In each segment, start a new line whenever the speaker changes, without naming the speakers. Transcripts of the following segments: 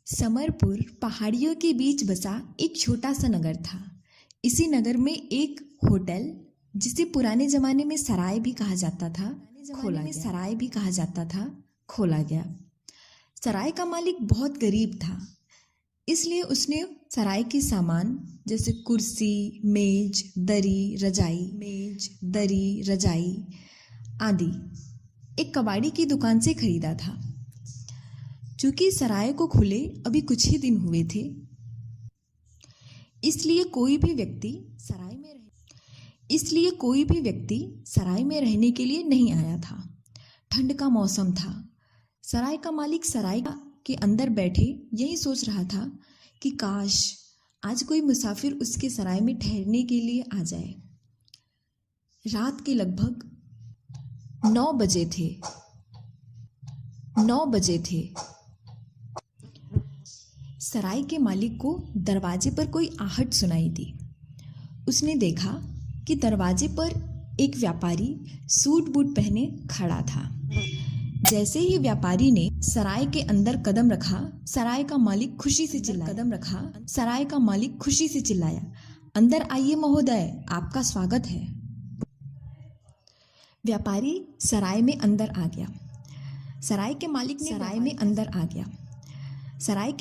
समरपुर पहाड़ियों के बीच बसा एक छोटा सा नगर था। इसी नगर में एक होटल, जिसे पुराने जमाने में सराय भी कहा जाता था, खोला गया। सराय का मालिक बहुत गरीब था, इसलिए उसने सराय के सामान जैसे कुर्सी, मेज, दरी, रजाई आदि एक कबाड़ी की दुकान से खरीदा था। चूंकि सराय को खुले अभी कुछ ही दिन हुए थे, इसलिए कोई भी व्यक्ति सराय में रहने के लिए नहीं आया था। ठंड का मौसम था। सराय का मालिक सराय के अंदर बैठे यही सोच रहा था कि काश आज कोई मुसाफिर उसके सराय में ठहरने के लिए आ जाए। रात के लगभग 9 बजे थे। सराय के मालिक को दरवाजे पर कोई आहट सुनाई दी। उसने देखा कि दरवाजे पर एक व्यापारी सूट बूट पहने खड़ा था। जैसे ही व्यापारी ने सराय के अंदर कदम रखा, सराय का मालिक खुशी से चिल्लाया, अंदर आइए महोदय, आपका स्वागत है। व्यापारी सराय में अंदर आ गया। सराय के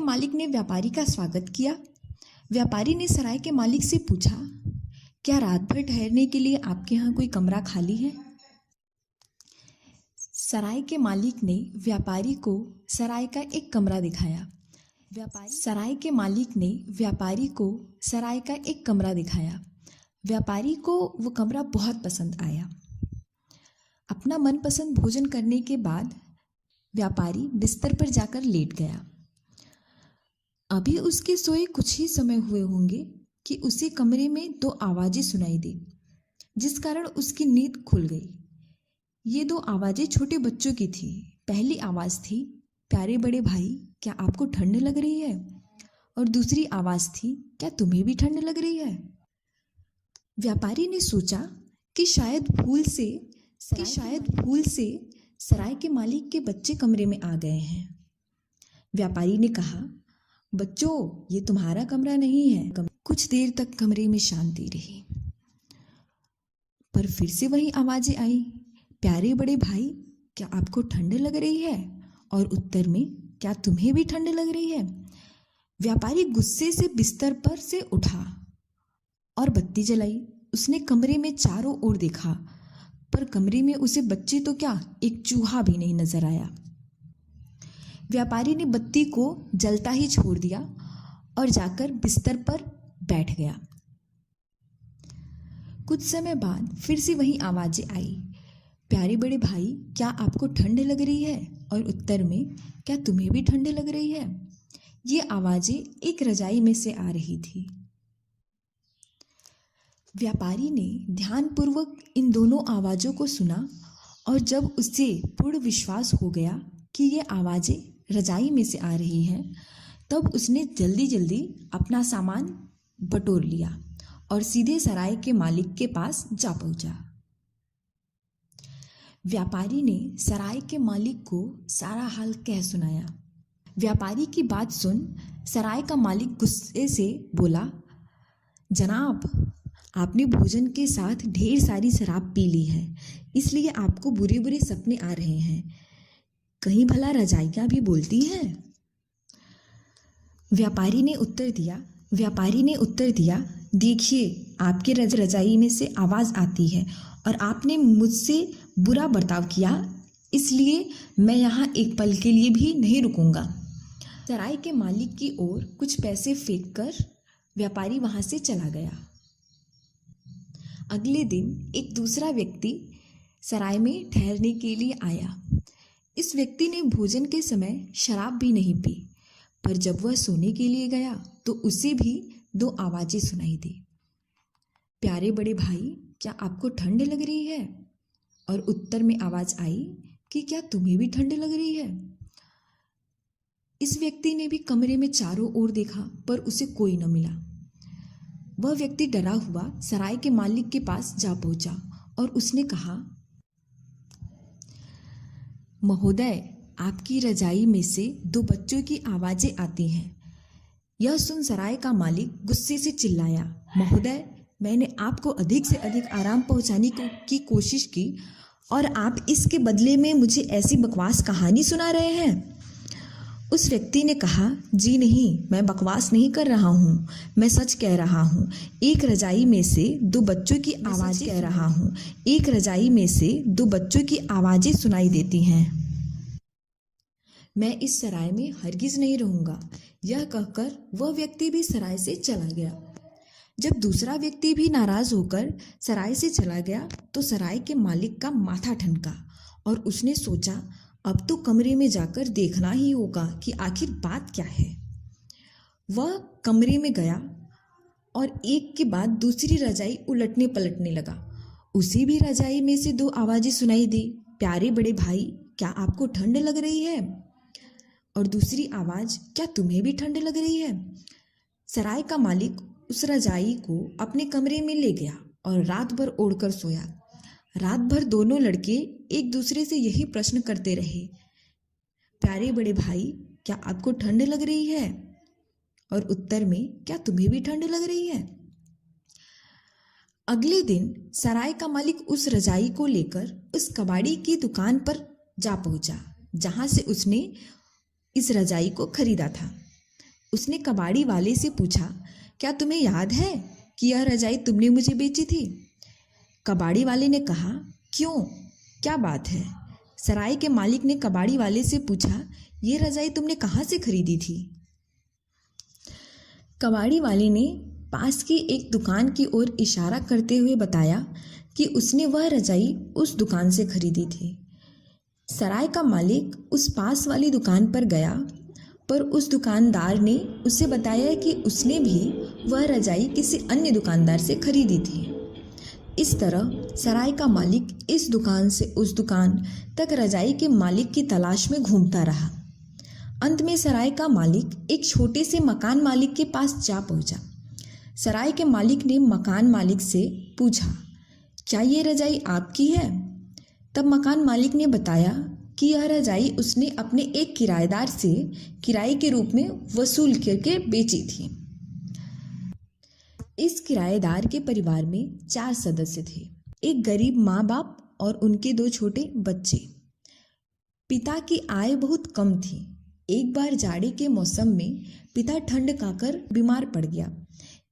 मालिक ने व्यापारी का स्वागत किया। व्यापारी ने सराय के मालिक से पूछा, क्या रात भर ठहरने के लिए आपके यहाँ कोई कमरा खाली है? सराय के मालिक ने व्यापारी को सराय का एक कमरा दिखाया। व्यापारी को वो कमरा बहुत पसंद आया। अपना मनपसंद भोजन करने के बाद व्यापारी बिस्तर पर जाकर लेट गया। अभी उसके सोए कुछ ही समय हुए होंगे कि उसे कमरे में 2 आवाजें सुनाई दी, जिस कारण उसकी नींद खुल गई। ये 2 आवाजें छोटे बच्चों की थी। पहली आवाज थी, प्यारे बड़े भाई, क्या आपको ठंड लग रही है? और दूसरी आवाज थी, क्या तुम्हें भी ठंड लग रही है? व्यापारी ने सोचा कि शायद भूल से सराय के मालिक के बच्चे कमरे में आ गए हैं। व्यापारी ने कहा, बच्चों, ये तुम्हारा कमरा नहीं है। कुछ देर तक कमरे में शांति रही, पर फिर से वही आवाजें आई, प्यारे बड़े भाई, क्या आपको ठंड लग रही है? और उत्तर में, क्या तुम्हें भी ठंड लग रही है? व्यापारी गुस्से से बिस्तर पर से उठा और बत्ती जलाई। उसने कमरे में चारों ओर देखा, पर कमरे में उसे बच्चे तो क्या, एक चूहा भी नहीं नजर आया। व्यापारी ने बत्ती को जलता ही छोड़ दिया और जाकर बिस्तर पर बैठ गया। कुछ समय बाद फिर से वही आवाजें आई, प्यारे बड़े भाई, क्या आपको ठंड लग रही है? और उत्तर में, क्या तुम्हें भी ठंड लग रही है? ये आवाजें एक रजाई में से आ रही थी। व्यापारी ने ध्यानपूर्वक इन दोनों आवाजों को सुना और जब उसे पूर्ण विश्वास हो गया कि ये आवाजें रजाई में से आ रही हैं, तब उसने जल्दी अपना सामान बटोर लिया और सीधे सराय के मालिक के पास जा पहुंचा। व्यापारी ने सराय के मालिक को सारा हाल कह सुनाया। व्यापारी की बात सुन सराय का मालिक गुस्से से बोला, जनाब, आपने भोजन के साथ ढेर सारी शराब पी ली है, इसलिए आपको बुरे बुरे सपने आ रहे हैं। कहीं भला रजाइयाँ भी बोलती हैं? व्यापारी ने उत्तर दिया, देखिए, आपके रजाई में से आवाज़ आती है और आपने मुझसे बुरा बर्ताव किया, इसलिए मैं यहाँ एक पल के लिए भी नहीं रुकूंगा। सराय के मालिक की ओर कुछ पैसे फेंक कर व्यापारी वहाँ से चला गया। अगले दिन एक दूसरा व्यक्ति सराय में ठहरने के लिए आया। इस व्यक्ति ने भोजन के समय शराब भी नहीं पी, पर जब वह सोने के लिए गया तो उसे भी 2 आवाजें सुनाई दी, प्यारे बड़े भाई, क्या आपको ठंड लग रही है? और उत्तर में आवाज आई कि क्या तुम्हें भी ठंड लग रही है? इस व्यक्ति ने भी कमरे में चारों ओर देखा, पर उसे कोई न मिला। वह व्यक्ति डरा हुआ सराय के मालिक के पास जा पहुंचा और उसने कहा, महोदय, आपकी रजाई में से दो बच्चों की आवाजें आती हैं। यह सुन सराय का मालिक गुस्से से चिल्लाया, महोदय, मैंने आपको अधिक से अधिक आराम पहुंचाने की कोशिश की और आप इसके बदले में मुझे ऐसी बकवास कहानी सुना रहे हैं। उस व्यक्ति ने कहा, जी नहीं, मैं बकवास नहीं कर रहा हूँ, मैं सच कह रहा हूँ। एक रजाई में से दो बच्चों की आवाज़ें कह रहा हूँ, एक रजाई में से दो बच्चों की आवाज़ें सुनाई देती हैं। मैं इस सराय में हरगिज नहीं रहूँगा। यह कहकर वह व्यक्ति भी सराय से चला गया। जब दूसरा व्यक्ति भी नाराज होकर सराय से चला गया तो सराय के मालिक का माथा ठनका और उसने सोचा, अब तो कमरे में जाकर देखना ही होगा कि आखिर बात क्या है। वह कमरे में गया और एक के बाद दूसरी रजाई उलटने पलटने लगा। उसी भी रजाई में से दो आवाजें सुनाई दी, प्यारे बड़े भाई, क्या आपको ठंड लग रही है? और दूसरी आवाज, क्या तुम्हें भी ठंड लग रही है? सराय का मालिक उस रजाई को अपने कमरे में ले गया और रात भर ओढ़कर सोया। रात भर दोनों लड़के एक दूसरे से यही प्रश्न करते रहे, प्यारे बड़े भाई, क्या आपको ठंड लग रही है? और उत्तर में, क्या तुम्हें भी ठंड लग रही है? अगले दिन सराय का मालिक उस रजाई को लेकर उस कबाड़ी की दुकान पर जा पहुंचा जहां से उसने इस रजाई को खरीदा था। उसने कबाड़ी वाले से पूछा, क्या तुम्हें याद है कि यह रजाई तुमने मुझे बेची थी? कबाड़ी वाले ने कहा, क्यों, क्या बात है? सराय के मालिक ने कबाड़ी वाले से पूछा, ये रजाई तुमने कहाँ से खरीदी थी? कबाड़ी वाले ने पास की एक दुकान की ओर इशारा करते हुए बताया कि उसने वह रजाई उस दुकान से खरीदी थी। सराय का मालिक उस पास वाली दुकान पर गया, पर उस दुकानदार ने उसे बताया कि उसने भी वह रजाई किसी अन्य दुकानदार से खरीदी थी। इस तरह सराय का मालिक इस दुकान से उस दुकान तक रजाई के मालिक की तलाश में घूमता रहा। अंत में सराय का मालिक एक छोटे से मकान मालिक के पास जा पहुंचा। सराय के मालिक ने मकान मालिक से पूछा, क्या ये रजाई आपकी है? तब मकान मालिक ने बताया कि यह रजाई उसने अपने एक किराएदार से किराए के रूप में वसूल करके बेची थी। इस किराएदार के परिवार में 4 सदस्य थे, एक गरीब माँ बाप और उनके 2 छोटे बच्चे। पिता की आय बहुत कम थी। एक बार जाड़े के मौसम में पिता ठंड खाकर बीमार पड़ गया।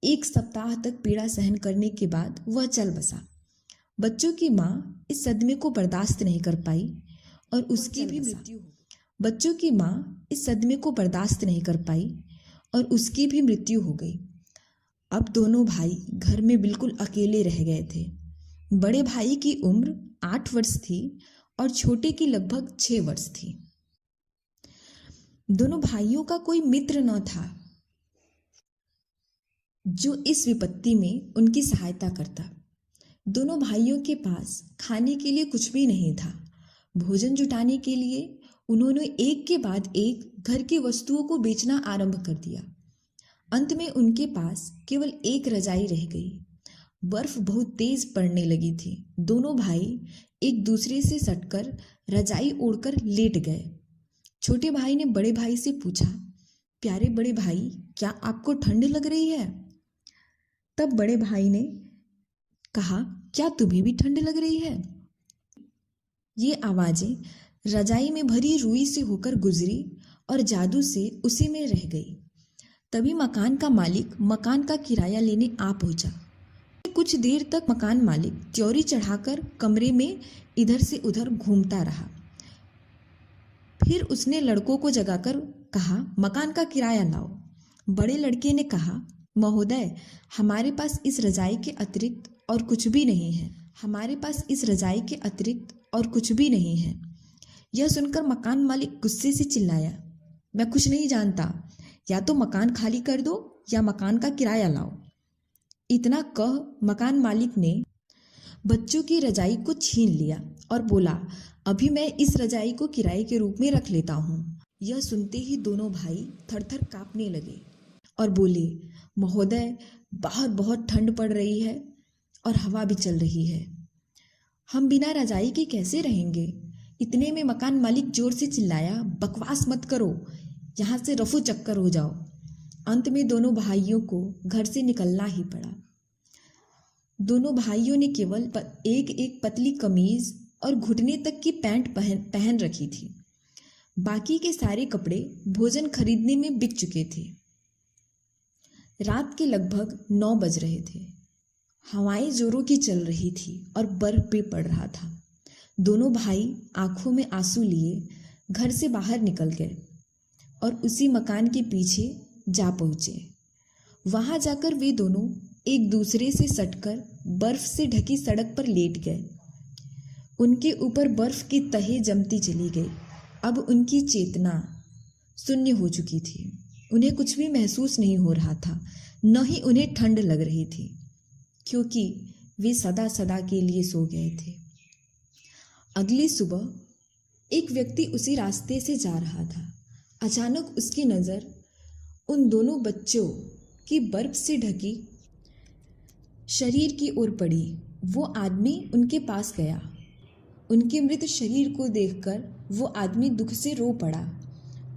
1 सप्ताह तक पीड़ा सहन करने के बाद वह चल बसा। बच्चों की माँ इस सदमे को बर्दाश्त नहीं कर पाई और उसकी भी मृत्यु हो गई। बच्चों की माँ इस सदमे को बर्दाश्त नहीं कर पाई और उसकी भी मृत्यु हो गई। अब दोनों भाई घर में बिल्कुल अकेले रह गए थे। बड़े भाई की उम्र 8 वर्ष थी और छोटे की लगभग 6 वर्ष थी। दोनों भाइयों का कोई मित्र न था जो इस विपत्ति में उनकी सहायता करता। दोनों भाइयों के पास खाने के लिए कुछ भी नहीं था। भोजन जुटाने के लिए उन्होंने एक के बाद एक घर की वस्तुओं को बेचना आरंभ कर दिया। अंत में उनके पास केवल एक रजाई रह गई। बर्फ बहुत तेज पड़ने लगी थी। दोनों भाई एक दूसरे से सटकर रजाई ओढ़कर लेट गए। छोटे भाई ने बड़े भाई से पूछा, प्यारे बड़े भाई, क्या आपको ठंड लग रही है? तब बड़े भाई ने कहा, क्या तुम्हें भी ठंड लग रही है? ये आवाजें रजाई में भरी रुई से होकर गुजरी और जादू से उसी में रह गई। तभी मकान का मालिक मकान का किराया लेने आ पहुंचा। कुछ देर तक मकान मालिक त्योरी चढ़ाकर कमरे में इधर से उधर घूमता रहा। फिर उसने लड़कों को जगाकर कहा, मकान का किराया लाओ। बड़े लड़के ने कहा, महोदय, हमारे पास इस रजाई के अतिरिक्त और कुछ भी नहीं है। हमारे पास इस रजाई के अतिरिक्त और कुछ भी नहीं है। यह सुनकर मकान मालिक गुस्से से चिल्लाया, मैं कुछ नहीं जानता, या तो मकान खाली कर दो या मकान का किराया लाओ। इतना कह मकान मालिक ने बच्चों की रजाई को छीन लिया और बोला, अभी मैं इस रजाई को किराए के रूप में रख लेता हूँ। यह सुनते ही दोनों भाई थरथर कांपने लगे और बोले, महोदय, बाहर बहुत ठंड पड़ रही है और हवा भी चल रही है। हम बिना रजाई के कैसे रहेंगे? इतने में मकान मालिक जोर से चिल्लाया, बकवास मत करो, यहाँ से रफू चक्कर हो जाओ। अंत में दोनों भाइयों को घर से निकलना ही पड़ा। दोनों भाइयों ने केवल एक एक पतली कमीज और घुटने तक की पैंट पहन रखी थी। बाकी के सारे कपड़े भोजन खरीदने में बिक चुके थे। रात के लगभग 9 बज रहे थे। हवाएं जोरों की चल रही थी और बर्फ भी पड़ रहा था। दोनों भाई आंखों में आंसू लिए घर से बाहर निकल गए और उसी मकान के पीछे जा पहुंचे। वहां जाकर वे दोनों एक दूसरे से सटकर बर्फ से ढकी सड़क पर लेट गए। उनके ऊपर बर्फ की तहें जमती चली गई। अब उनकी चेतना शून्य हो चुकी थी। उन्हें कुछ भी महसूस नहीं हो रहा था, न ही उन्हें ठंड लग रही थी, क्योंकि वे सदा सदा के लिए सो गए थे। अगली सुबह एक व्यक्ति उसी रास्ते से जा रहा था। अचानक उसकी नज़र उन दोनों बच्चों की बर्फ से ढकी शरीर की ओर पड़ी। वो आदमी उनके पास गया। उनके मृत शरीर को देखकर वो आदमी दुख से रो पड़ा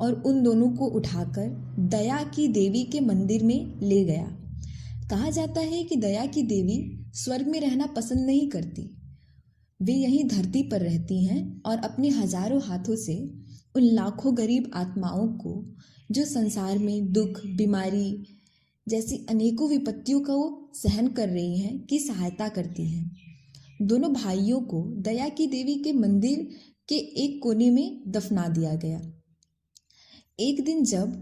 और उन दोनों को उठाकर दया की देवी के मंदिर में ले गया। कहा जाता है कि दया की देवी स्वर्ग में रहना पसंद नहीं करती। वे यहीं धरती पर रहती हैं और अपने हजारों हाथों से उन लाखों गरीब आत्माओं को जो संसार में दुख, बीमारी जैसी अनेकों विपत्तियों का वो सहन कर रही हैं की सहायता करती हैं। दोनों भाइयों को दया की देवी के मंदिर के एक कोने में दफना दिया गया। एक दिन जब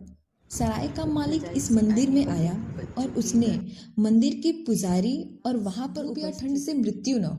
सराय का मालिक इस मंदिर में आया और उसने मंदिर के पुजारी और वहां पर ठंड से मृत्यु न